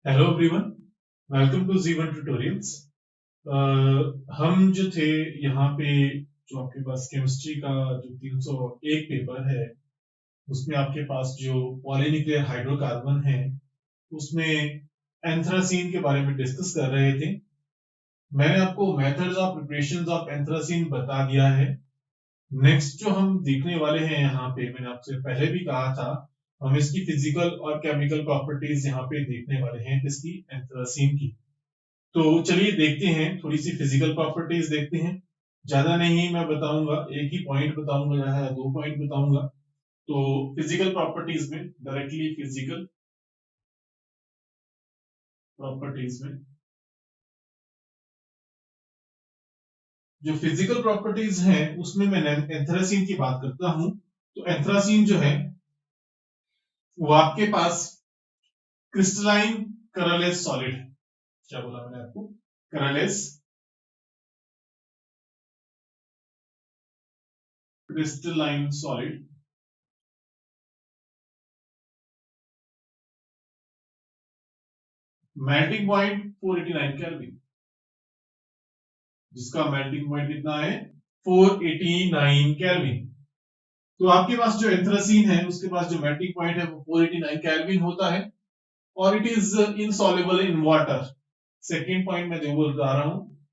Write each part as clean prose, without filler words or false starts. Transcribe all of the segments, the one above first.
Hello everyone, welcome to G1 tutorials. हम जो थे यहाँ पे, जो आपके पास केमिस्ट्री का जो 301 पेपर है, उसमें आपके पास जो पॉलीन्यूक्लियर हाइड्रोकार्बन है, उसमें एंथ्रासीन के बारे में डिस्कस कर रहे थे। मैंने आपको methods of preparation of anthracene बता दिया है। नेक्स्ट जो हम देखने वाले हैं यहाँ पे, मैंने आपसे पहले भी कहा था, हम इसकी फिजिकल और केमिकल प्रॉपर्टीज यहाँ पे देखने वाले हैं, किसकी, एंथ्रासीन की। तो चलिए देखते हैं, थोड़ी सी फिजिकल प्रॉपर्टीज देखते हैं। ज्यादा नहीं मैं बताऊंगा, एक ही पॉइंट बताऊंगा या 2 पॉइंट बताऊंगा। तो फिजिकल प्रॉपर्टीज में, डायरेक्टली फिजिकल प्रॉपर्टीज में, जो फिजिकल प्रॉपर्टीज हैं उसमें मैं एंथ्रासीन की बात करता हूं। तो एंथ्रासीन जो है वो आपके पास क्रिस्टलाइन कलरलेस सॉलिड है। क्या बोला मैंने आपको? Colourless crystalline solid. Melting point 489 kelvin, जिसका मेल्टिंग पॉइंट कितना है, 489 केल्विन। तो आपके पास जो एंथ्रासीन है उसके पास जो मेल्टिंग पॉइंट है वो 489 केल्विन होता है, और it is insoluble in water. Second point मैं जो बोल रहा हूं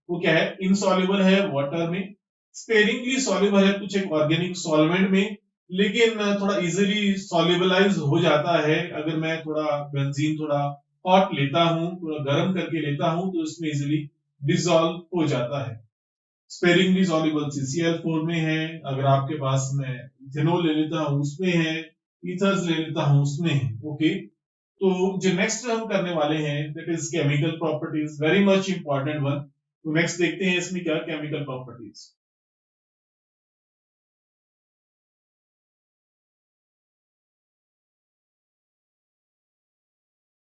वो क्या है, इनसॉल्युबल है वाटर में, स्पेरिंगली सॉल्युबल है कुछ एक ऑर्गेनिक सॉल्वेंट में, लेकिन थोड़ा इजीली सॉल्युबलाइज हो जाता है अगर मैं थोड़ा बेंजीन थोड़ा हॉट लेता हूं, थोड़ा गर्म करके लेता हूं, तो इसमें इजीली डिसॉल्व हो जाता है। स्पेरिंगली सॉल्युबल CCl4 में है, अगर आपके पास में इथेनॉल ले लेता हूं उसमें है, ईथर्स ले लेता हूं उसमें है। ओके, तो जो नेक्स्ट हम करने वाले हैं that is chemical properties, very much important one. तो नेक्स्ट देखते हैं इसमें क्या केमिकल प्रॉपर्टीज।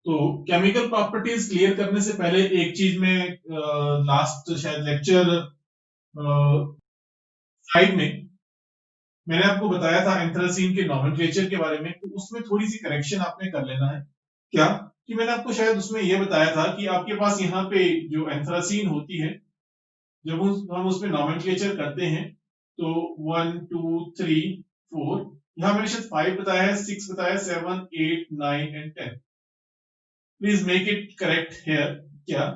तो केमिकल प्रॉपर्टीज क्लियर करने से पहले एक चीज में, लास्ट शायद लेक्चर 5 में मैंने आपको बताया था एंथ्रासीन के नॉमेनक्लेचर के बारे में, तो उसमें थोड़ी सी करेक्शन आपने कर लेना है। क्या कि मैंने आपको शायद उसमें यह बताया था कि आपके पास यहाँ पे जो एंथ्रासीन होती है, जब हम उसमें नॉमेनक्लेचर करते हैं, तो 1 2 3 4, यहाँ मैंने शायद 5 बताया है, 6 बताया, 7 8 9 and 10। Please make it correct here. क्या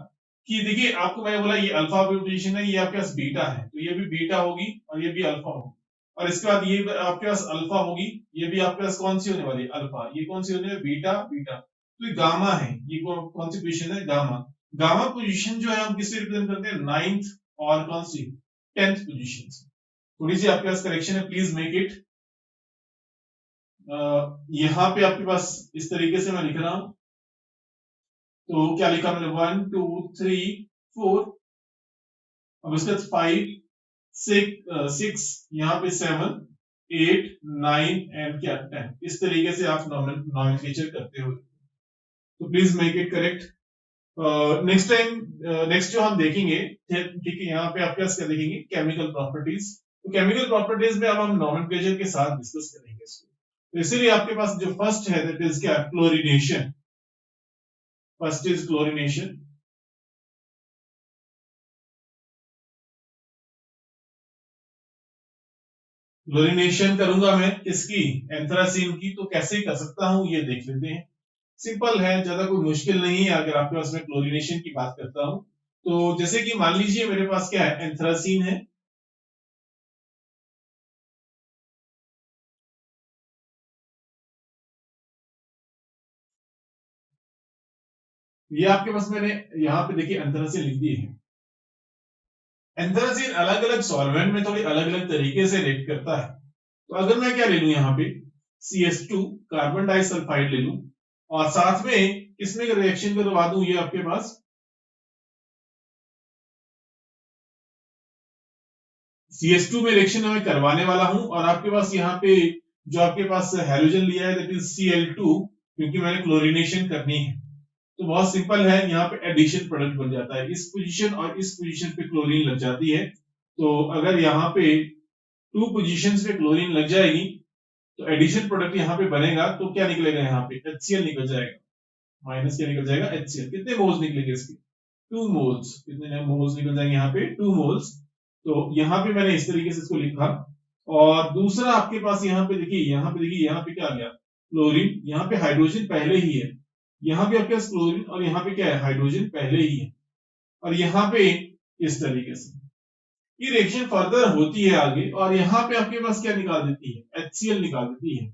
कि देखिए, आपको मैंने बोला ये अल्फा पोजीशन है, ये आपके पास बीटा है, तो ये भी बीटा होगी और ये भी अल्फा होगी, और इसके बाद ये आपके पास अल्फा होगी, ये भी आपके पास कौन सी होने वाली है, अल्फा। ये कौन सी होने वाली है, बीटा बीटा। तो ये गामा है, ये कौन सी पोजीशन है, गामा। गामा पोजीशन जो है हम किससे रिप्रेजेंट करते हैं, 9th और कौन सी, 10th पोजीशन से। थोड़ी सी आपके पास करेक्शन है, प्लीज मेक इट। यहाँ पे आपके पास इस तरीके से मैं लिख रहा हूं, तो क्या लिखा मैंने, 1 2 3 4, अब इसके बाद 5 6 यहाँ पे 7 8 9 एंड क्या 10, इस तरीके से आप नॉमेनक्लेचर करते हो। तो please make it correct. Next time, next जो हम देखेंगे, ठीक है, यहाँ पे आपके पास क्या देखेंगे, केमिकल प्रॉपर्टीज। तो केमिकल प्रॉपर्टीज में अब हम नॉमेनक्लेचर के साथ डिस्कस करेंगे इसको। तो इसीलिए आपके पास जो फर्स्ट है दैट इज क्या, chlorination. First is chlorination. Chlorination करूंगा मैं किसकी, एंथ्रासीन की। तो कैसे कर सकता हूं ये देख लेते हैं। सिंपल है, ज्यादा कोई मुश्किल नहीं है अगर आपके पास में क्लोरीनेशन की बात करता हूं। तो जैसे कि मान लीजिए मेरे पास क्या है, एंथ्रासीन है, ये आपके पास मैंने यहाँ पे देखिए एंथ्रासीन लिख दिए है। एंथ्रासीन अलग अलग सॉल्वेंट में थोड़ी अलग अलग तरीके से रिएक्ट करता है। तो अगर मैं क्या ले लूं यहाँ पे, CH2 कार्बन डाइसल्फाइड ले लूं, और साथ में इसमें रिएक्शन करवा दूं, ये आपके पास CH2 में रिएक्शन मैं करवाने वाला हूं, और आपके पास यहाँ पे जो आपके पास हेलोजन लिया है दैट इज Cl2, क्योंकि मैंने क्लोरीनेशन करनी है। तो बहुत सिंपल है, यहाँ पे एडिशन प्रोडक्ट बन जाता है, इस पोजीशन और इस पोजीशन पे क्लोरीन लग जाती है। तो अगर यहाँ पे 2 पोजीशंस पे क्लोरीन लग जाएगी, तो एडिशन प्रोडक्ट यहाँ पे बनेगा, तो क्या निकलेगा, यहाँ पे HCl निकल जाएगा। माइनस क्या निकल जाएगा HCl। कितने मोल्स निकलेंगे इसके? 2 मोल्स। कितने मोल्स निकल जाएंगे यहाँ पे? 2 मोल्स। तो यहाँ पे मैंने इस तरीके से इसको लिखा। और दूसरा आपके पास यहाँ पे देखिए, यहाँ पे देखिए, यहाँ पे क्या आ गया? क्लोरीन। यहाँ पे हाइड्रोजन पहले ही है, यहाँ पे आपके पास क्लोरीन, और यहाँ पे क्या है? हाइड्रोजन पहले ही है। और यहाँ पे इस तरीके से ये रिएक्शन फर्दर होती है आगे, और यहाँ पे आपके पास क्या निकाल देती है? HCl निकाल देती है।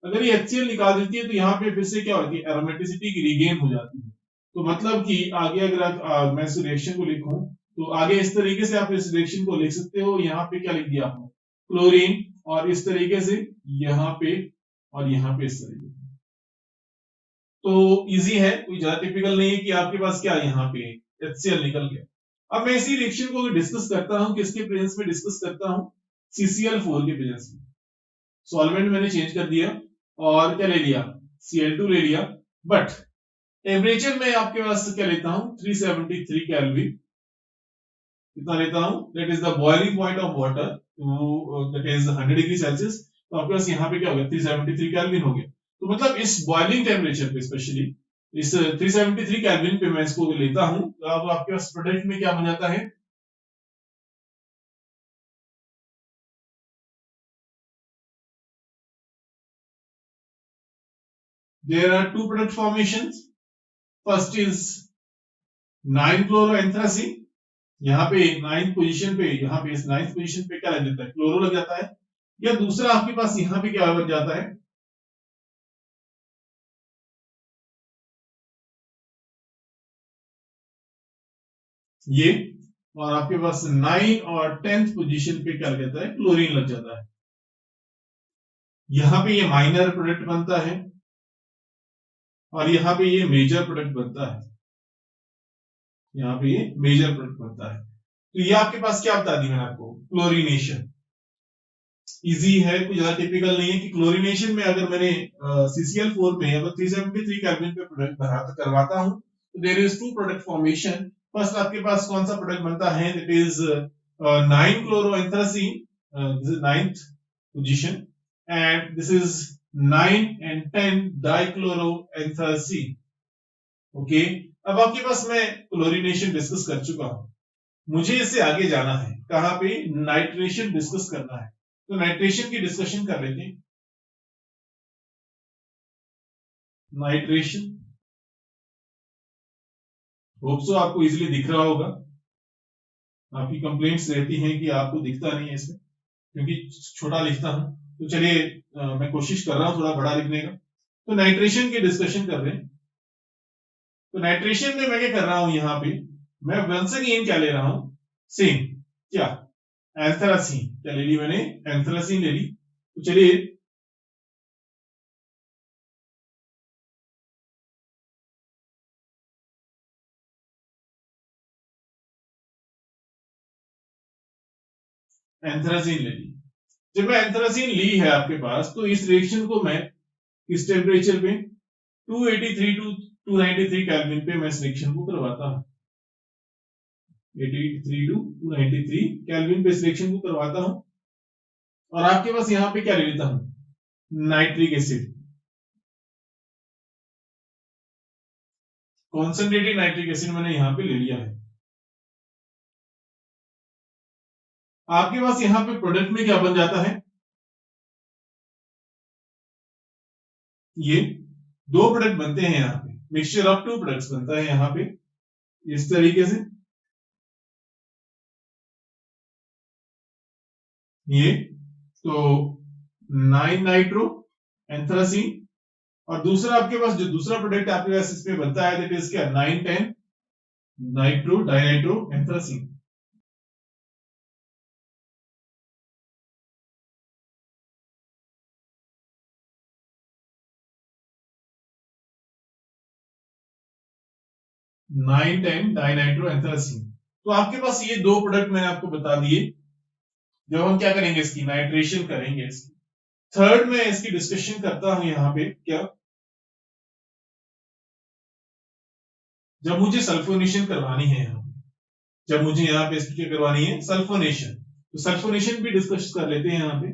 अगर ये HCl निकाल देती है तो यहाँ पे फिर से क्या होती है? एरोमेटिसिटी की रिगेन हो जाती है। तो मतलब कि आगे अगर मैं इस रिएक्शन को लिखूं तो आगे इस तरीके से आप इस रिएक्शन को लिख सकते हो। यहाँ पे क्या लिख दिया आपने? क्लोरीन, और इस तरीके से यहाँ पे, और यहाँ पे इस तरीके से। तो इजी है, कोई ज्यादा टिपिकल नहीं है कि आपके पास क्या यहाँ पे HCl निकल गया। अब मैं इसी रिएक्शन को डिस्कस करता हूं, किसके प्रेजेंस में डिस्कस करता हूं? CCl4 के प्रेजेंस में। सॉल्वेंट मैंने चेंज कर दिया और क्या ले लिया? Cl2 ले लिया। बट टेम्परेचर में आपके पास क्या लेता हूं? 373 केल्विन। कितना लेता हूं? That is the boiling point of water, that is 100 degree Celsius. तो आपके पास यहाँ पे क्या हो गया? 373 केल्विन हो गया। तो मतलब इस बॉइलिंग टेम्परेचर पे, स्पेशली इस 373 केल्विन पे मैं इसको लेता हूं, तो अब आपके पास प्रोडक्ट में क्या बन जाता है? There are two product formations. First is 9-chloroanthracene. यहाँ पे 9th पोजीशन पे, यहाँ पे इस 9th पोजीशन पे क्या लग जाता है? क्लोरो लग जाता है। या दूसरा आपके पास यहाँ पे क्या बन जाता है? ये, और आपके पास 9 और 10th पोजीशन पे क्या लग जाता है? क्लोरीन लग जाता है। यहाँ पे ये माइनर प्रोडक्ट बनता है, और यहाँ पे ये मेजर प्रोडक्ट बनता है। यहाँ पे ये मेजर प्रोडक्ट बनता है। तो ये आपके पास क्या बता दी मैंने आपको? क्लोरीनेशन। इजी है, कोई ज्यादा टिपिकल नहीं है कि क्लोरीनेशन में अगर मैंने CCl4 में अगर 373 केल्विन पे प्रोडक्ट करवाता हूं तो there is two product formation. First आपके पास कौन सा प्रोडक्ट बनता है? That is 9-chloroanthracene, this is 9th position, and this is 9 and 10 dichloroanthracene। Okay, अब आपके पास मैं क्लोरीनेशन डिस्कस कर चुका हूं, मुझे इससे आगे जाना है। कहां पे? नाइट्रेशन डिस्कस करना है। तो नाइट्रेशन की डिस्कशन कर लेते हैं। नाइट्रेशन, होप सो आपको इजीली दिख रहा होगा। आपकी कंप्लेंट्स रहती हैं कि आपको दिखता नहीं है इसमें, क्योंकि छोटा लिखता हूं। तो चलिए मैं कोशिश कर रहा हूं थोड़ा बड़ा लिखने का। तो नाइट्रेशन की डिस्कशन कर रहे हैं। तो नाइट्रेशन में मैं क्या कर रहा हूं? यहाँ पे मैं वंस अगेन क्या ले रहा हूं? सेम, क्या? एंथ्रासीन। क्या ले ली मैंने? एंथ्रासीन ले ली। तो चलिए एंथ्रासीन ले ली। जब मैं एंथ्रासीन ली है आपके पास, तो इस रिएक्शन को मैं किस टेम्परेचर पे? 283 टू 293 केल्विन पे मैं इस रिएक्शन को करवाता हूं। 83 टू 293 केल्विन पे इस रिएक्शन को करवाता हूं, और आपके पास यहाँ पे क्या ले लेता हूं? Nitric acid. Concentrated nitric acid मैंने यहाँ पे ले लिया है। आपके पास यहाँ पे प्रोडक्ट में क्या बन जाता है? ये दो प्रोडक्ट बनते हैं यहाँ पे, मिक्सचर ऑफ टू प्रोडक्ट्स बनता है यहाँ पे इस तरीके से। ये तो 9 नाइट्रो एंथ्रासीन, और दूसरा आपके पास जो दूसरा प्रोडक्ट आपके पास इसमें बनता है, दैट इज क्या? 9-10 nitro dinitro anthracene. 9-10 dinitro anthracene. तो आपके पास ये दो प्रोडक्ट मैंने आपको बता दिए। जब हम क्या करेंगे? इसकी नाइट्रेशन करेंगे इसकी। थर्ड में इसकी डिस्कशन करता हूं यहाँ पे, क्या? जब मुझे सल्फोनेशन करवानी है यहाँ पे, जब मुझे यहाँ पे इसकी क्या करवानी है? सल्फोनेशन। तो सल्फोनेशन भी डिस्कस कर लेते हैं यहाँ पे।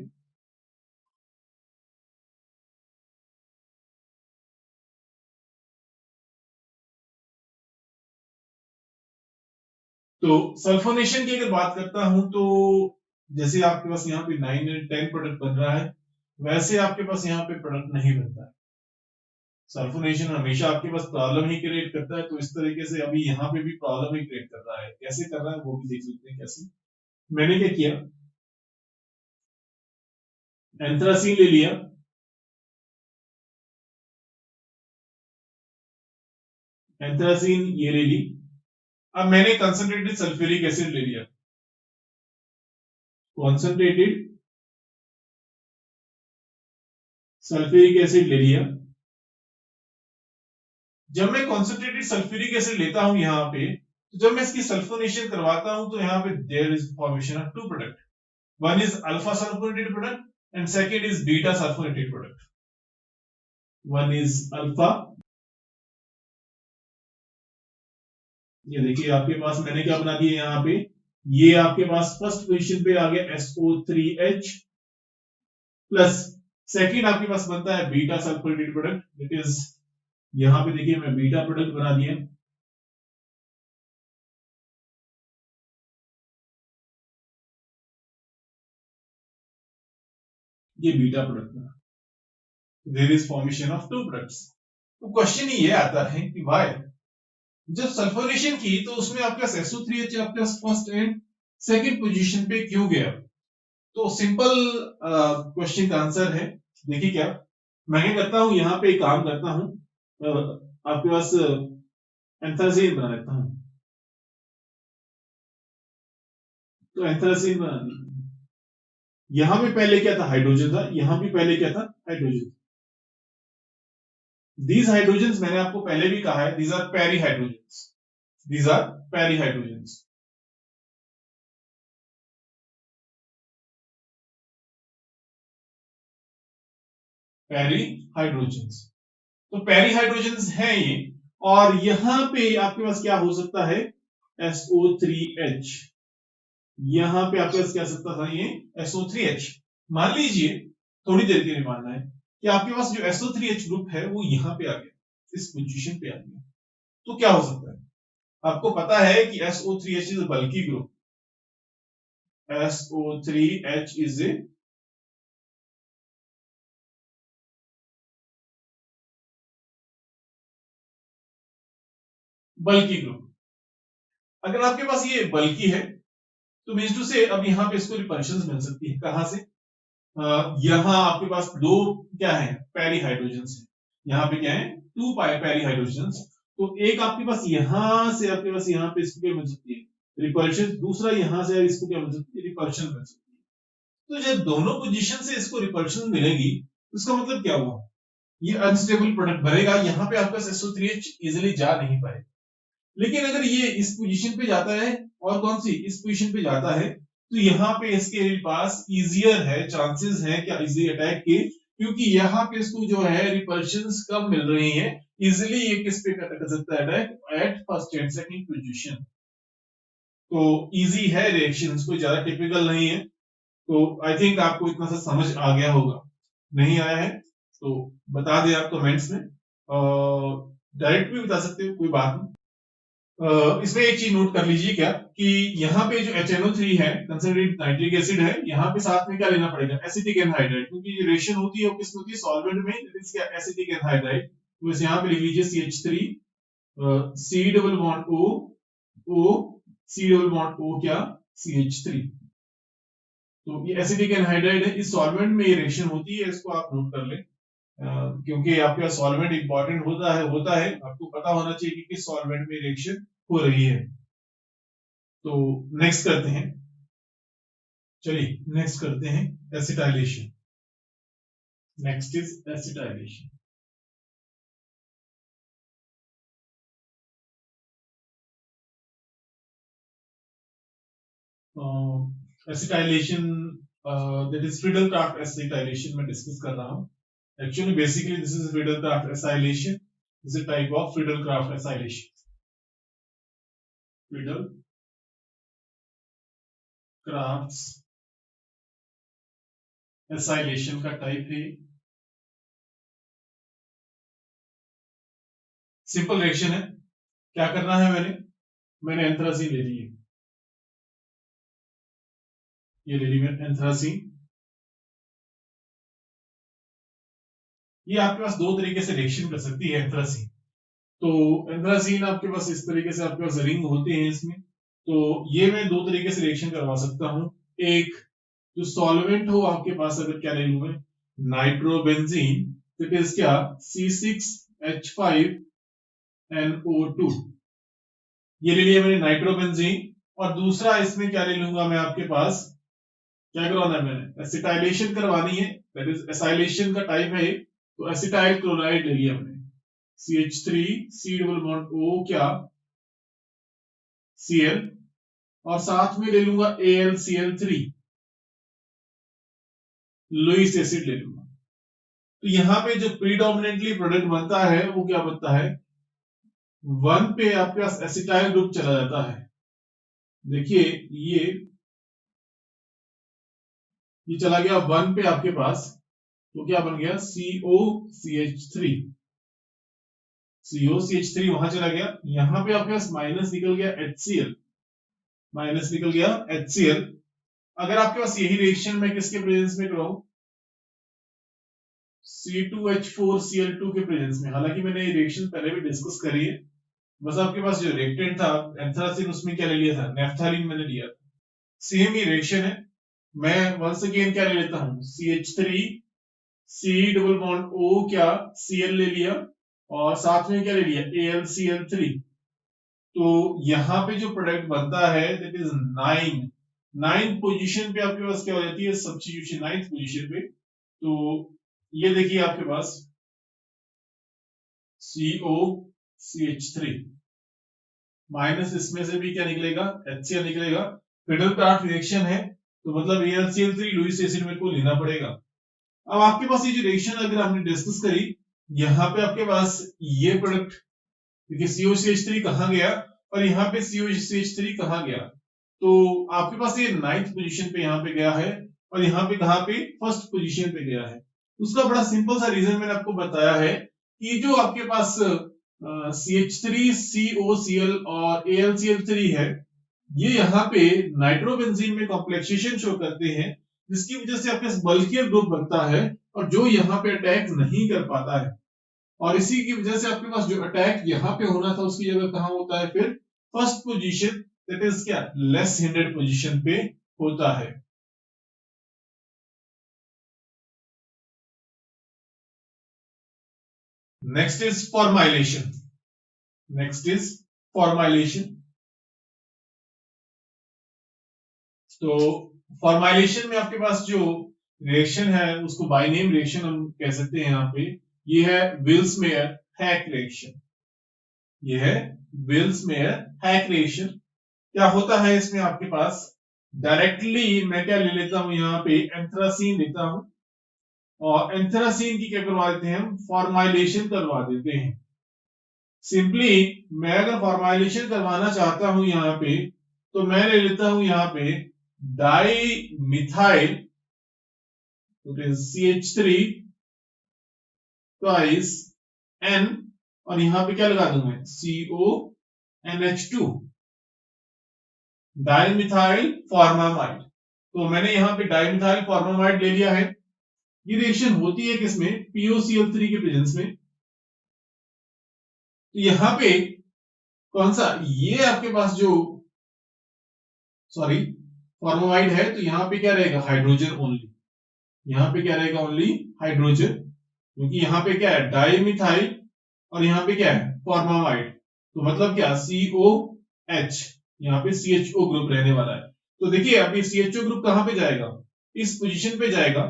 तो सल्फोनेशन की अगर बात करता हूं तो जैसे आपके पास यहाँ पे 9 और 10 प्रोडक्ट बन रहा है, वैसे आपके पास यहाँ पे प्रोडक्ट नहीं बनता है। सल्फोनेशन हमेशा आपके पास प्रॉब्लम ही क्रिएट करता है, तो इस तरीके से अभी यहाँ पे भी प्रॉब्लम ही क्रिएट कर रहा है। कैसे कर रहा है वो भी देख लेते हैं कैसे। मैंने क्या किया, एंथ्रासीन ले लिया, एंथ्रासीन ये ले ली। अब मैंने कंसंट्रेटेड सल्फ्यूरिक एसिड ले लिया, कॉन्सेंट्रेटेड सल्फ्यूरिक एसिड ले लिया। जब मैं कॉन्सेंट्रेटेड सल्फ्यूरिक एसिड लेता हूं यहाँ पे, तो जब मैं इसकी सल्फोनेशन करवाता हूं तो यहाँ पे there is formation of two product, one is alpha sulphonated product and second is beta sulphonated product. One is alpha, ये देखिए आपके पास मैंने क्या बना दिया यहाँ पे, ये आपके पास फर्स्ट पोजीशन पे आ गया SO3H प्लस सेकेंड आपके पास बनता है beta sulphonated product. It is यहाँ पे देखिए मैं बीटा प्रोडक्ट बना दिया, ये बीटा प्रोडक्ट बना, there is formation of two products. तो क्वेश्चन ये आता है कि वाई जब सल्फोनेशन की तो उसमें आपके पास SO3H आपके पास फर्स्ट एंड सेकंड पोजीशन पे क्यों गया। तो सिंपल क्वेश्चन का आंसर है, देखिए क्या मैं क्या करता हूं, यहाँ पे एक काम करता हूं, आपके पास एंथ्रासीन बना लेता हूं, तो एंथ्रासीन बना दी। यहां पे पहले क्या था, हाइड्रोजन था, यहां भी पहले क्या था, हाइड्रोजन। दीज हाइड्रोजन मैंने आपको पहले भी कहा है, these are peri hydrogen, these are peri hydrogen, peri hydrogen. तो पेरी हाइड्रोजन है ये, और यहां पे आपके पास क्या हो सकता है, SO3H, यहां पे आपके पास क्या सकता था, ये SO3H। मान लीजिए थोड़ी देर के लिए मानना है कि आपके पास जो SO3H ग्रुप है वो यहां पे आ गया, इस पोजीशन पे आ गया, तो क्या हो सकता है, आपको पता है कि SO3H is bulky group, SO3H is a bulky group. अगर आपके पास ये बल्की है तो मीन्स टू से अब यहाँ पे इसको रिपल्शन मिल सकती है, कहां से, यहाँ आपके पास दो क्या है, पेरी हाइड्रोजन है, यहाँ पे क्या है, टू पेरी हाइड्रोजन। तो एक आपके पास यहां से आपके पास यहाँ पे इसको क्या मिल सकती है, रिपल्शन, दूसरा यहां से इसको क्या मिल सकती है, रिपल्शन मिल सकती है। तो जब दोनों पोजीशन से इसको रिपल्शन मिलेगी तो इसका मतलब क्या हुआ, ये अनस्टेबल प्रोडक्ट बनेगा, यहाँ पे आपका SO3H इजिली जा नहीं पाए। लेकिन अगर ये इस पोजीशन पे जाता है, और कौन सी इस पोजीशन पे जाता है, तो यहाँ पे इसके पास इजियर है, चांसेस है क्या इजिली अटैक के, क्योंकि यहाँ पे इसको जो है रिपल्शंस कम मिल रही है, इजिली ये किस पे कर सकता है attack, at first and second position. तो इजी है रिएक्शन, कोई ज्यादा टिपिकल नहीं है। तो आई थिंक आपको इतना सा समझ आ गया होगा, नहीं आया है तो बता दें आप कमेंट्स में, डायरेक्ट भी बता सकते हो, कोई बात नहीं। इसमें एक चीज नोट कर लीजिए क्या कि यहाँ पे जो HNO3 है, कंसंट्रेटेड नाइट्रिक एसिड है, यहाँ पे साथ में क्या लेना पड़ेगा, एसिटिक एनहाइड्राइड, क्योंकि ये रिएक्शन होती है वो किस होती है, सॉल्वेंट में, क्या एसिटिक एनहाइड्राइड। तो इस यहाँ पे लिख लीजिए CH3, C double bond O, O, C double bond O क्या, CH3। तो ये एसिटिक एनहाइड्राइड है, इस सॉल्वेंट में ये रिएक्शन होती है, इसको आप नोट कर लें, क्योंकि आपका सॉल्वेंट इंपॉर्टेंट होता है, आपको पता होना चाहिए कि किस सॉल्वेंट में रिएक्शन हो रही है। तो नेक्स्ट करते हैं, चलिए नेक्स्ट करते हैं acetylation. Next is acetylation. Acetylation that is Friedel-Crafts acetylation में डिस्कस कर रहा हूं। Actually basically this is Friedel-Crafts acetylation, this is type of Friedel-Crafts acetylation. Friedel crafts acetylation का टाइप है, सिंपल रिएक्शन है। क्या करना है, मैंने एंथ्रासीन ले ली है, ये ले ली मैंने एंथ्रासीन। ये आपके पास दो तरीके से रिएक्शन कर सकती है एंथ्रासीन। तो एंथ्रासीन आपके पास इस तरीके से आपके पास रिंग होते हैं इसमें। तो ये मैं दो तरीके से रिएक्शन करवा सकता हूँ। एक जो सॉल्वेंट हो आपके पास, अगर क्या ले लूं मैं, नाइट्रोबेंजीन, तो इट इज क्या, C6H5NO2, ये ले लिया मैंने नाइट्रोबेंजीन। और दूसरा इसमें क्या ले लूंगा मैं आपके पास, क्या करवाना है मैंने, एसिटाइलेशन करवानी है, दैट इज एसाइलेशन का टाइप है। तो एसिटाइल क्लोराइड ले लिया हमने, CH3 C double bond O क्या, Cl, और साथ में ले लूंगा AlCl3, लुईस एसिड ले लूंगा। तो यहाँ पे जो प्रीडोमिनेंटली प्रोडक्ट बनता है वो क्या बनता है, 1 पे आपके पास एसिटाइल ग्रुप चला जाता है। देखिए ये चला गया 1 पे आपके पास, तो क्या बन गया, COCH3, COCH3 वहां चला गया। यहां पे आपके पास माइनस निकल गया HCl, माइनस निकल गया HCl। अगर आपके पास यही रिएक्शन मैं किसके प्रेजेंस में कराऊं, C2H4Cl2 के प्रेजेंस में, हालांकि मैंने ये रिएक्शन पहले भी डिस्कस करी है, बस आपके पास जो रिएक्टेंट था एंथ्रासीन, उसमें क्या ले लिया था, नेफ्थालीन मैंने लिया था। सेम ही रिएक्शन है। मैं वंस अगेन क्या ले लेता हूं, CH3 C double bond O क्या, Cl ले लिया, और साथ में क्या ले लिया, AlCl3। तो यहां पे जो प्रोडक्ट बनता है दैट इज 9 पोजीशन पे आपके पास क्या हो जाती है, सब्स्टिट्यूशन 9th पोजीशन पे। तो ये देखिए आपके पास COCH3 माइनस, इसमें से भी क्या निकलेगा, HCl निकलेगा। फिडल क्राफ्ट रिएक्शन है, तो मतलब AlCl3 लुईस एसिड मेरे को लेना पड़ेगा। अब आपके पास ये जो रिएक्शन अगर हमने डिस्कस करी, यहाँ पे आपके पास ये प्रोडक्ट, देखिए COCH3 कहाँ गया और यहाँ पे COCH3 कहाँ गया, तो आपके पास ये 9th पोजीशन पे यहाँ पे गया है, और यहाँ पे कहाँ पे, फर्स्ट पोजीशन पे गया है। उसका बड़ा सिंपल सा रीजन मैंने आपको बताया है कि जो आपके पास CH3 COCl और AlCl3 है, ये यहाँ पे नाइट्रोबेंजीन में कॉम्प्लेक्सेशन शो करते हैं, जिसकी वजह से आपके पास बल्कियर ग्रुप बनता है और जो यहाँ पे अटैक नहीं कर पाता है। और इसी की वजह से आपके पास जो अटैक यहाँ पे होना था उसकी जगह कहाँ होता है, फिर फर्स्ट पोजीशन, दैट इज क्या, लेस हिंडेड पोजीशन पे होता है। Next is formylation, next is formylation. तो फॉर्माइलेशन में आपके पास जो रिएक्शन है उसको बाय नेम रिएक्शन हम कह सकते हैं। यहाँ पे ये है विल्स-मेयर हैक रिएक्शन, ये है विल्स-मेयर हैक रिएक्शन। क्या होता है इसमें आपके पास, डायरेक्टली मैं क्या ले लेता हूं, यहाँ पे एंथ्रासीन लेता हूं, और एंथ्रासीन की क्या करवा देते हैं हम, फॉर्माइलेशन करवा देते हैं। सिंपली मैं अगर फॉर्माइलेशन करवाना चाहता हूं यहाँ पे, तो मैं ले लेता हूं यहाँ पे di methyl, CH3 twice N, और यहां पे क्या लगा दूं मैं, CONH2, डाइमिथाइल फॉर्मामाइड। तो मैंने यहां पे डाइमिथाइल फॉर्मामाइड ले लिया है। ये रिएक्शन होती है किसमें, POCl3 के प्रेजेंस में। तो यहां पे कौन सा, ये आपके पास जो, सॉरी, फॉर्मामाइड है, तो यहां पे क्या रहेगा, हाइड्रोजन ओनली, यहां पे क्या रहेगा, ओनली हाइड्रोजन, क्योंकि यहां पे क्या है, डाइमिथाइल, और यहां पे क्या है, फॉर्मामाइड। तो मतलब क्या, COH, यहाँ पे CHO ग्रुप रहने वाला है। तो देखिए अभी CHO ग्रुप कहां पे जाएगा, इस पोजीशन पे जाएगा।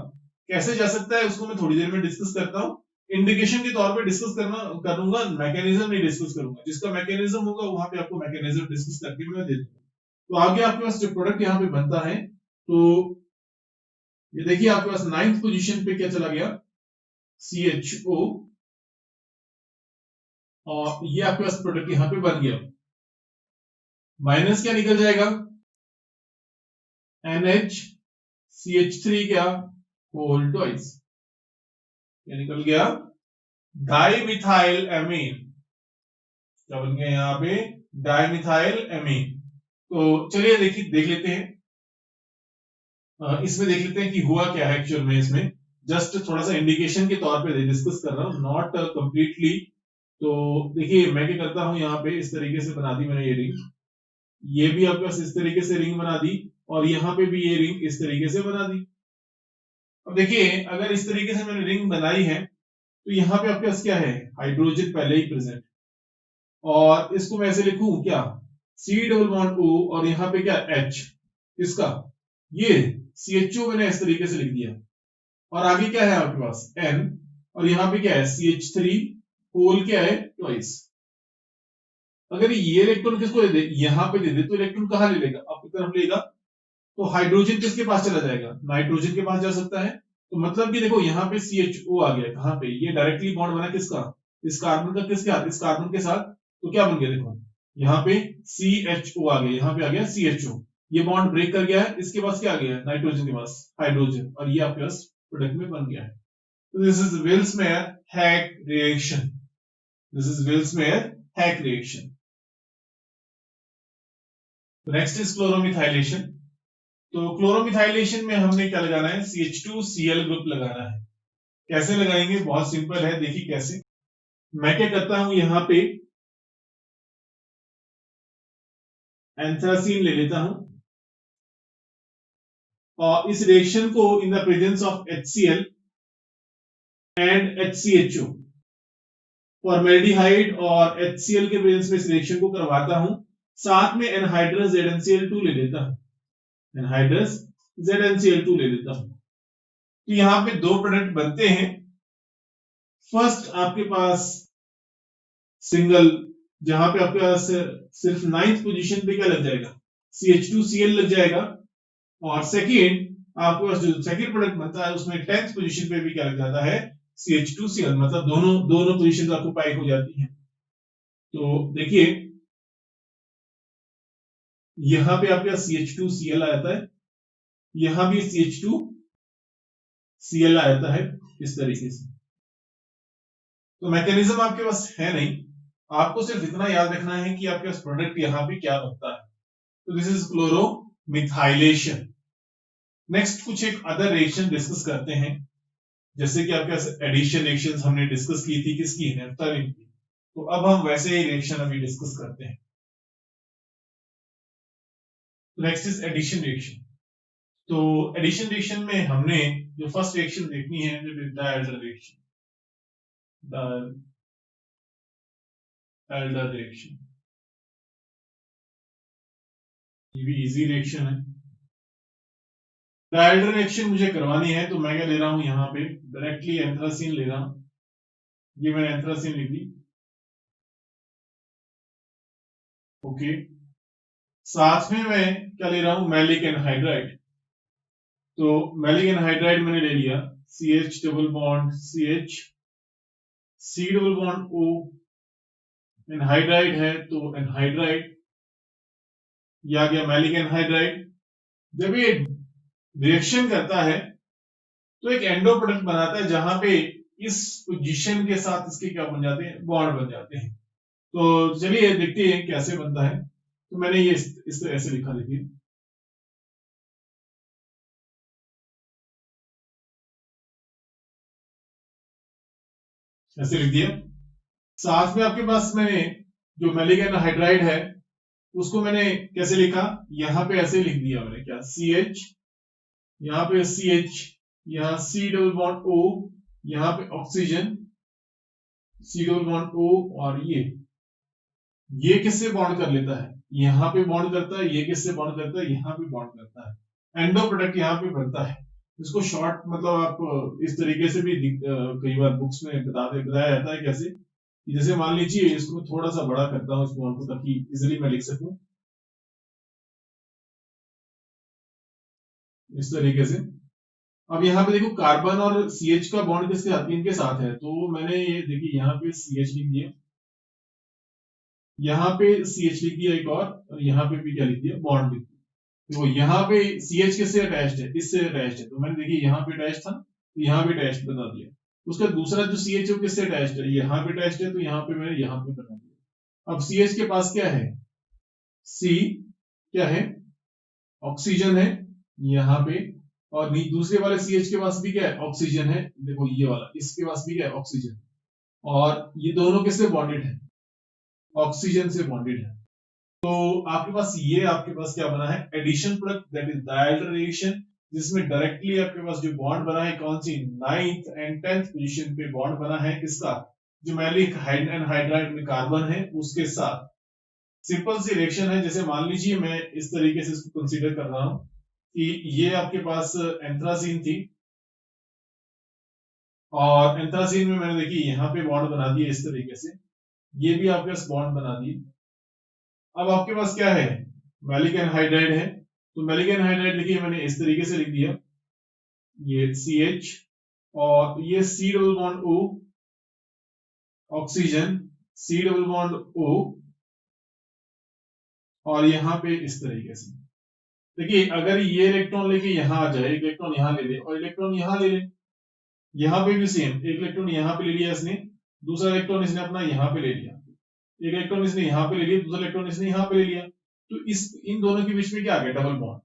कैसे जा सकता है उसको मैं थोड़ी देर में डिस्कस करता हूं, इंडिकेशन के तौर पे डिस्कस करूंगा, मैकेनिज्म नहीं डिस्कस करूंगा। जिसका मैकेनिज्म होगा वहां पे आपको मैकेनिज्म डिस्कस करके मैं दे दूंगा। तो आगे आपके पास जो प्रोडक्ट यहाँ पे बनता है, तो ये देखिए आपके पास 9th पोजीशन पे क्या चला गया, CHO, और ये आपके पास प्रोडक्ट यहाँ पे बन गया। माइनस क्या निकल जाएगा, NHCH3 क्या, होल ट्वाइस, क्या निकल गया, डाइमिथाइल एमीन। क्या बन गया यहाँ पे, डाइमिथाइल एमीन। तो चलिए देख लेते हैं। इसमें देख लेते हैं कि हुआ क्या है एक्चुअल में। इसमें जस्ट थोड़ा सा इंडिकेशन के तौर पे डिस्कस कर रहा हूँ, नॉट कंप्लीटली। तो देखिए मैं क्या करता हूँ, यहाँ पे इस तरीके से बना दी मैंने ये रिंग, ये भी आपके पास इस तरीके से रिंग बना दी, और यहाँ पे भी ये रिंग इस तरीके से बना दी। अब देखिए अगर इस तरीके से मैंने रिंग बनाई है तो यहाँ पे आपके पास क्या है, हाइड्रोजन पहले ही प्रेजेंट, और इसको मैं ऐसे लिखूं क्या, सी डबल बॉन्ड ओ, और यहाँ पे क्या एच, इसका ये CHO मैंने इस तरीके से लिख दिया, और आगे क्या है आपके पास N, और यहाँ पे क्या है CH3 होल क्या है ट्वाइस। अगर ये इलेक्ट्रॉन किसको दे दे, यहाँ पे दे दे, तो इलेक्ट्रॉन कहाँ ले लेगा, अपनी तरफ लेगा, तो हाइड्रोजन किसके पास चला जाएगा, नाइट्रोजन के पास जा सकता है। तो मतलब कि देखो यहाँ पे CHO आ गया, कहाँ पे, ये डायरेक्टली बॉन्ड बना किसका, इस कार्बन का, किसके साथ, इस कार्बन के साथ। तो क्या बन गया देखो, यहाँ पे CHO आ गया, यहाँ पे आ गया CHO, ये बॉन्ड ब्रेक कर गया है, इसके पास क्या आ गया, नाइट्रोजन के पास हाइड्रोजन, और ये आपके पास प्रोडक्ट में बन गया है। तो this is Will's-Meyer-Hack reaction, this is Will's-Meyer-Hack reaction. Next is chloromethylation. तो क्लोरोमिथाइलेशन में हमने क्या लगाना है, CH2Cl ग्रुप लगाना है। कैसे लगाएंगे, बहुत सिंपल है, देखिए कैसे। मैं क्या करता हूं, यहाँ पे एंथ्रासीन ले लेता हूं, और इस रिएक्शन को in the presence of HCl and HCHO, formaldehyde और HCl के प्रेजेंस में इस रिएक्शन को करवाता हूं, साथ में एनहाइड्रस ZnCl2 ले लेता हूं, एनहाइड्रस ZnCl2 ले लेता हूं। तो यहाँ पे दो प्रोडक्ट बनते हैं। फर्स्ट आपके पास सिंगल, जहां पे आपके पास सिर्फ 9th पोजीशन पे क्या लग जाएगा, CH2Cl लग जाएगा, और सेकेंड आपके पास जो सेकेंड प्रोडक्ट बनता है उसमें 10th पोजीशन पे भी क्या लग जाता है, CH2Cl, मतलब दोनों दोनों पोजीशन ऑक्युपाई हो जाती हैं। तो देखिए यहां पे आपके पास CH2Cl आ जाता है, यहां भी CH2Cl आ जाता है इस तरीके से। तो मैकेनिज्म आपके पास है नहीं, आपको सिर्फ इतना याद रखना है कि आपके पास प्रोडक्ट यहां पे क्या बनता है। तो दिस इज क्लोरोमिथाइलेशन। नेक्स्ट कुछ एक अदर रिएक्शन डिस्कस करते हैं, जैसे कि आपके पास एडिशन रिएक्शंस हमने डिस्कस की थी, किसकी, नेफ्थलीन की। तो अब हम वैसे ही रिएक्शन अभी डिस्कस करते हैं। Next is addition reaction. तो एडिशन रिएक्शन में हमने जो फर्स्ट रिएक्शन देखनी है, जो डायल्डर रिएक्शन, डायल्डर रिएक्शन, ये भी इजी रिएक्शन है। डायल्डर रिएक्शन मुझे करवानी है, तो मैं क्या ले रहा हूं, यहाँ पे डायरेक्टली एंथ्रासीन ले रहा हूं, ये मैंने एंथ्रासीन लिख दी, ओके। साथ में मैं क्या ले रहा हूं, मैलिक एनहाइड्राइड। तो मैलिक एनहाइड्राइड मैंने ले लिया, CH double bond CH, C double bond O, anhydride है तो एनहाइड्राइड, ये आ गया मैलिक एनहाइड्राइड। जब ये रिएक्शन करता है तो एक एंडो प्रोडक्ट बनाता है, जहां पे इस पोजीशन के साथ इसके क्या बन जाते हैं, बॉन्ड बन जाते हैं। तो चलिए देखते हैं कैसे बनता है। तो मैंने ये इस तरह ऐसे लिखा, देखिए ऐसे लिख दिया। साथ में आपके पास मैंने जो मैलिक एनहाइड्राइड है उसको मैंने कैसे लिखा, यहाँ पे ऐसे लिख दिया मैंने, क्या CH, यहाँ पे CH, यहाँ C डबल बॉन्ड O, यहाँ पे oxygen C double bond O, और ये किससे बॉन्ड कर लेता है, यहाँ पे बॉन्ड करता है, ये किससे बॉन्ड करता है, यहाँ पे बॉन्ड करता है, एंडो प्रोडक्ट यहाँ पे बनता है। इसको शॉर्ट मतलब आप इस तरीके से भी कई बार बुक्स में बताया जाता है कैसे, जैसे मान लीजिए इसको थोड़ा सा बड़ा करता हूँ इस बॉन्ड को, ताकि इजिली मैं लिख सकूं इस तरीके से। अब यहाँ पे देखो कार्बन और CH का बॉन्ड किसके साथ, इनके साथ है, तो मैंने ये देखिए यहाँ पे CH लिख दिया, यहाँ पे CH लिख दिया एक और यहाँ पे भी क्या लिख दिया, बॉन्ड लिख दिया। तो यहाँ पे CH किससे अटैच्ड है, इससे अटैच्ड है, तो मैंने देखिए यहाँ पे अटैच था, तो यहाँ पे अटैच्ड बता दिया। उसका दूसरा जो CH है किससे अटैच्ड है, यहाँ पे अटैच्ड है, तो यहाँ पे मैंने यहाँ पे बता दिया। अब CH के पास क्या है, C क्या है, ऑक्सीजन है यहाँ पे, और दूसरे वाले CH के पास भी क्या है, ऑक्सीजन है। देखो ये वाला, इसके पास भी क्या है, ऑक्सीजन। और ये दोनों किससे बॉन्डेड है, ऑक्सीजन से बॉन्डेड है। तो आपके पास क्या बना है, addition product, that is Diels Alder reaction, जिसमें डायरेक्टली आपके पास जो बॉन्ड बना है, कौन सी 9th एंड 10th पोजीशन पे बॉन्ड बना है, किसका, जो मैलिक हाइड्राइड में कार्बन है उसके साथ। सिंपल सी रिएक्शन है। जैसे मान लीजिए मैं इस तरीके से इसको कंसीडर कर रहा हूं कि ये आपके पास एंथ्रासीन थी, और एंथ्रासीन में मैंने देखिए यहाँ पे बॉन्ड बना दिए इस तरीके से, ये भी आपके पास बॉन्ड बना दिए। अब आपके पास क्या है, मैलिक एनहाइड्राइड है, तो मैलिक एनहाइड्राइड लिखिए मैंने इस तरीके से लिख दिया, ये CH, और ये C double bond O, oxygen, C double bond O, और यहाँ पे इस तरीके से। देखिए अगर ये इलेक्ट्रॉन लेके यहाँ आ जाए, एक इलेक्ट्रॉन यहाँ ले ले और इलेक्ट्रॉन यहाँ ले ले, यहाँ पे भी सेम, एक इलेक्ट्रॉन यहाँ पे ले लिया इसने, दूसरा इलेक्ट्रॉन इसने अपना यहाँ पे ले लिया, एक इलेक्ट्रॉन इसने यहाँ पे ले लिया, दूसरा इलेक्ट्रॉन इसने यहाँ पे ले लिया, तो इन दोनों के बीच में क्या आ गया, डबल बॉन्ड।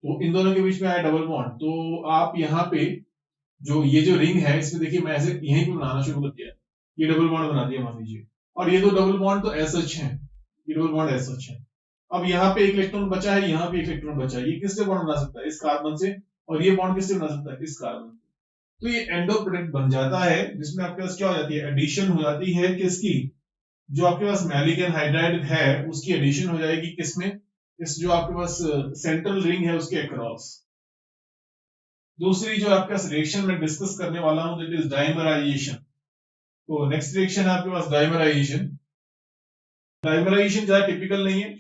तो इन दोनों के बीच में आया डबल बॉन्ड, तो आप यहाँ पे ये जो रिंग है, इसमें देखिए मैं ऐसे यहीं पे बनाना शुरू कर दिया, ये डबल बॉन्ड बना दिया मान लीजिए, और ये दो डबल बॉन्ड तो ऐसा है, ये डबल बॉन्ड ऐसा है। अब यहाँ पे एक इलेक्ट्रॉन बचा है, यहाँ पे एक इलेक्ट्रॉन बचा है, ये किससे बॉन्ड बना सकता है, इस कार्बन से, और ये बॉन्ड किससे बना सकता है, इस कार्बन से। तो ये एंडो प्रोडक्ट बन जाता है, जिसमें आपके पास क्या हो जाती है, एडिशन हो जाती है किसकी, जो आपके पास मैलिक एनहाइड्राइड है उसकी एडिशन हो जाएगी किसमें, इस जो आपके पास सेंट्रल रिंग है उसके अक्रॉस। दूसरी जो आपके पास रिएक्शन में डिस्कस करने वाला हूं, दैट इज डाइमराइजेशन। तो नेक्स्ट रिएक्शन है आपके पास डाइमराइजेशन। डाइमराइजेशन ज्यादा टिपिकल नहीं है,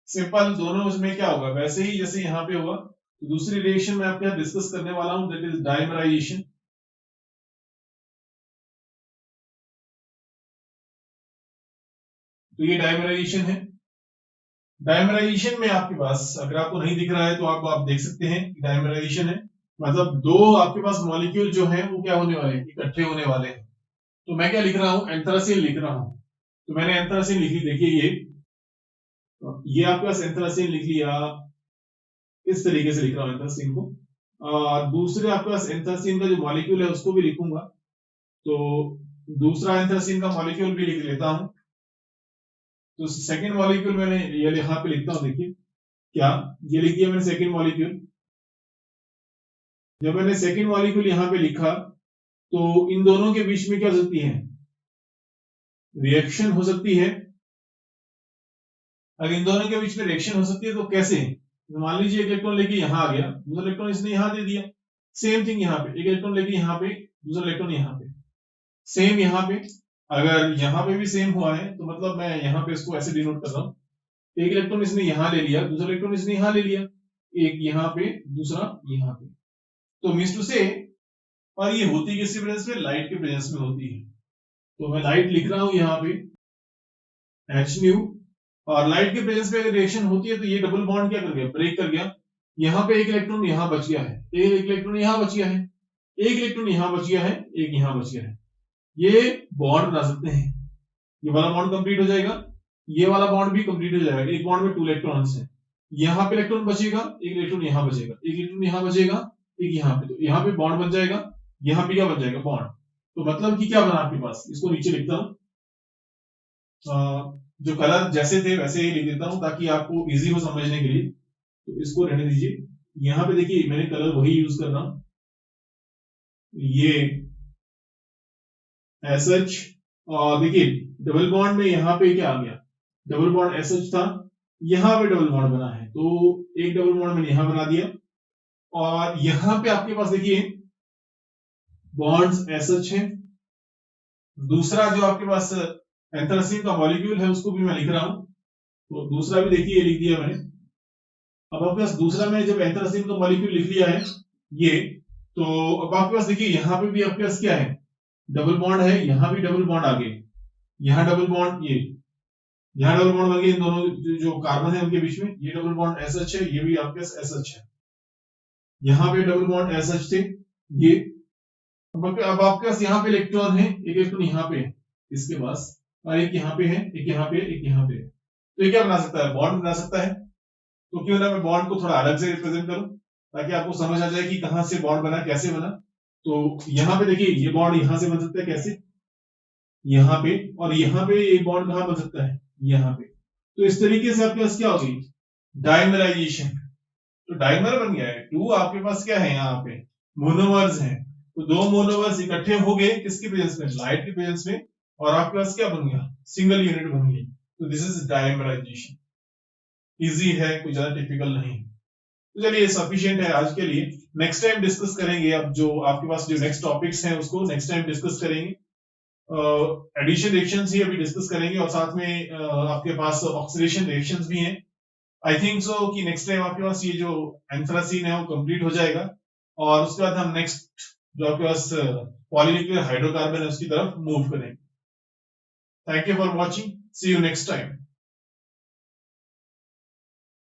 सिंपल, दोनों उसमें क्या होगा, वैसे ही जैसे यहाँ पे हुआ। तो दूसरी रिएक्शन में आपके यहाँ डिस्कस करने वाला हूं, दैट इज डाइमराइजेशन। तो ये डाइमराइजेशन है। डाइमराइजेशन में आपके पास, अगर आपको नहीं दिख रहा है तो आप देख सकते हैं, डाइमराइजेशन है मतलब दो आपके पास मॉलिक्यूल जो है वो क्या होने वाले हैं, इकट्ठे होने वाले हैं। तो मैं क्या लिख रहा हूं, एंथ्रासीन लिख रहा हूं। तो मैंने एंथ्रासीन लिख ली, देखिए ये आपके पास एंथ्रासीन लिख लिया, इस तरीके से लिख रहा हूं एंथ्रासीन को। दूसरे आपके पास एंथ्रासीन का जो मॉलिक्यूल है उसको भी लिखूंगा, तो दूसरा एंथ्रासीन का मॉलिक्यूल भी लिख लेता हूं। तो सेकंड मॉलिक्यूल मैंने ये यहाँ पे लिखता हूं, देखिए क्या, ये लिख दिया मैंने सेकंड मॉलिक्यूल। जब मैंने सेकंड मॉलिक्यूल यहाँ पे लिखा, तो इन दोनों के बीच में क्या हो सकती है, रिएक्शन हो सकती है। अगर इन दोनों के बीच में रिएक्शन हो सकती है तो कैसे, मान लीजिए एक इलेक्ट्रॉन लेके यहाँ आ गया, दूसरा इलेक्ट्रॉन इसने यहाँ दे दिया, सेम थिंग यहाँ पे एक इलेक्ट्रॉन लेके यहाँ पे, दूसरा इलेक्ट्रॉन यहाँ पे, सेम यहाँ पे। अगर यहाँ पे भी सेम हुआ है तो मतलब मैं यहाँ पे इसको ऐसे डिनोट कर रहा हूँ, एक इलेक्ट्रॉन इसने यहाँ ले लिया, दूसरा इलेक्ट्रॉन इसने यहाँ ले लिया, एक यहाँ पे, दूसरा यहाँ पे। तो मीन्स टू से, और ये होती किसकी प्रेजेंस में, लाइट के प्रेजेंस में होती है। तो मैं लाइट लिख रहा हूं यहाँ पे H न्यू, और लाइट के प्रेजेंस में अगर रिएक्शन होती है तो ये डबल बॉन्ड क्या कर गया, ब्रेक कर गया। यहाँ पे एक इलेक्ट्रॉन यहाँ बच गया है, एक इलेक्ट्रॉन यहाँ बच गया है, एक इलेक्ट्रॉन यहाँ बच गया है, एक यहाँ बच गया है, ये बॉन्ड बना सकते हैं। ये वाला बॉन्ड कंप्लीट हो जाएगा, ये वाला बॉन्ड भी कंप्लीट हो जाएगा। एक बॉन्ड में 2 इलेक्ट्रॉन्स है, यहाँ पे इलेक्ट्रॉन बचेगा, एक इलेक्ट्रॉन यहाँ बचेगा, एक इलेक्ट्रॉन यहाँ बचेगा, एक यहाँ पे, तो यहाँ पे बॉन्ड बन जाएगा, यहाँ पे क्या बन जाएगा, बॉन्ड। तो मतलब कि क्या बना आपके पास, इसको नीचे लिखता हूं, जो कलर जैसे थे वैसे ही लिख देता हूं ताकि आपको इजी हो समझने के लिए। तो इसको रहने दीजिए, यहाँ पे देखिए मैंने कलर वही यूज कर रहा हूं, ये SH, और देखिए डबल बॉन्ड में यहाँ पे क्या आ गया, डबल बॉन्ड SH था, यहाँ पे डबल बॉन्ड बना है, तो एक डबल बॉन्ड मैंने यहाँ बना दिया, और यहाँ पे आपके पास देखिए बॉन्ड्स SH है। दूसरा जो आपके पास एंथ्रासीन का मॉलिक्यूल है उसको भी मैं लिख रहा हूं, तो दूसरा भी देखिए लिख दिया मैंने। अब आपके पास दूसरा में जब एंथ्रासीन का मॉलिक्यूल लिख लिया है ये, तो अब आपके पास देखिए यहाँ पे भी आपके पास क्या है, डबल बॉन्ड है, यहाँ भी डबल बॉन्ड आगे, यहाँ डबल बॉन्ड, ये यहाँ डबल बॉन्ड लगे इन दोनों जो कार्बन है उनके बीच में, ये डबल बॉन्ड SH है, ये भी आपके पास SH है, यहाँ पे डबल बॉन्ड SH थे ये। अब आपके पास यहाँ पे इलेक्ट्रॉन है, एक इलेक्ट्रॉन यहाँ पे है इसके पास, और एक यहाँ पे है, एक यहाँ पे, एक यहाँ पे। तो ये क्या बना सकता है, बॉन्ड बना सकता है। तो क्यों ना मैं बॉन्ड को थोड़ा अलग से रिप्रेजेंट करूं, ताकि आपको समझ आ जाए कि कहां से बॉन्ड बना, कैसे बना। तो यहाँ पे देखिए ये बॉन्ड यहां से बन सकता है, कैसे, यहाँ पे, और यहाँ पे ये बॉन्ड कहां बन सकता है, यहाँ पे। तो इस तरीके से आपके पास क्या हो गई, डायमराइजेशन। तो डायमर बन गया है। टू आपके पास क्या है, यहाँ पे मोनोमर्स हैं। तो दो मोनोमर्स इकट्ठे हो गए किसके प्रेजेंस में, लाइट के प्रेजेंस में, और आपके पास क्या बन गया, सिंगल यूनिट बन गई। तो दिस इज डायमराइजेशन। इजी है, कोई ज्यादा टिपिकल नहीं। तो चलिए सफिशिएंट है आज के लिए। नेक्स्ट टाइम डिस्कस करेंगे, अब जो आपके पास जो नेक्स्ट टॉपिक्स हैं उसको नेक्स्ट टाइम डिस्कस करेंगे। एडिशन रिएक्शंस ही अभी डिस्कस करेंगे, और साथ में आपके पास ऑक्सीडेशन रिएक्शंस भी हैं। आई थिंक सो कि नेक्स्ट टाइम आपके पास ये जो एंथ्रासीन है वो कंप्लीट हो जाएगा, और उसके बाद हम नेक्स्ट जो आपके पास पॉलीन्यूक्लियर हाइड्रोकार्बन है उसकी तरफ मूव करेंगे। Thank you for watching, see you next time.